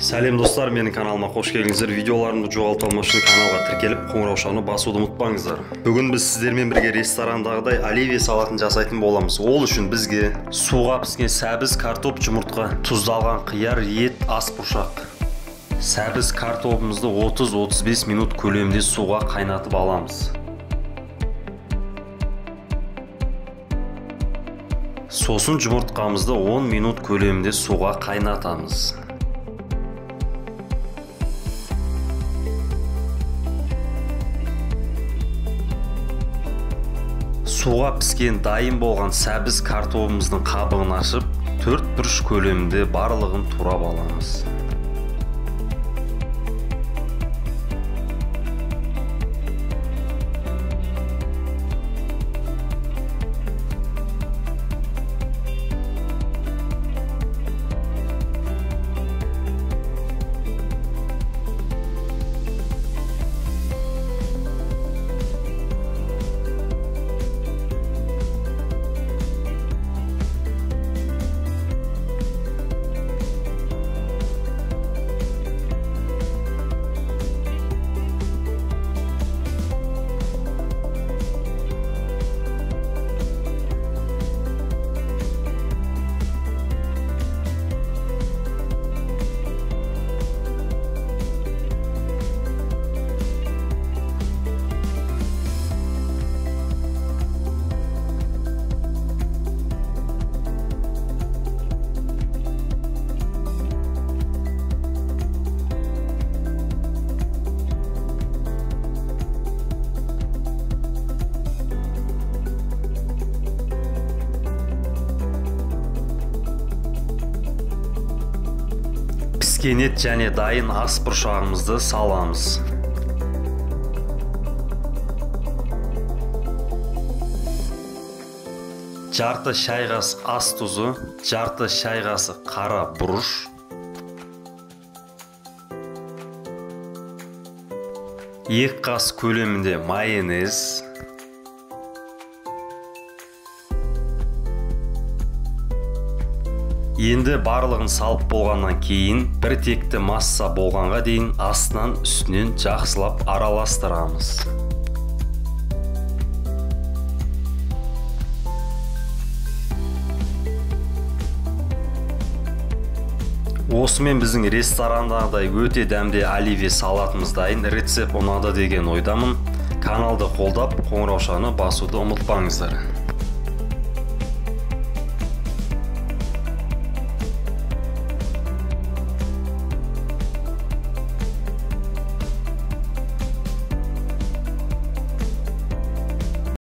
Сәлем достар, менің каналыма қош келдіңіздер. Видеоларымды жоғалтпау үшін каналға тіркеліп, қоңыраушаны басуды ұмытпаңыздар. Бүгін біз сіздермен бірге ресторандағыдай оливье салатын жасайтын боламыз. Ол үшін бізге суға піскен сәбіз, картоп, жұмыртқа, тұздалған қияр, ет, ас бұршақ. Сәбіз картопымызды 30-35 минут көлемінде суға қайнатып аламыз. Сосын жұмыртқамызды 10 минут көлемінде суға қайнатамыз. Суға піскен дайын болған сәбіз картопымыздың қабығын ашып, 4 бұрыш көлемінде барлығын турап аламыз. Піскен ет және дайын ас бұршағымызды саламыз. Жарты шай қасық ас тұзы, жарты шай қасық қара бұрыш, 2 қас көлемінде майонез, енді барлығын салып болғаннан кейін бір текті масса болғанға дейін астынан үстінен жақсылап араластырамыз. Осымен біздің ресторандағыдай өте дәмді оливье салатымыз дайын. Рецепт ұнады деген ойдамын. Каналды қолдап, қоңыраушаны басуды ұмытпаңыздар.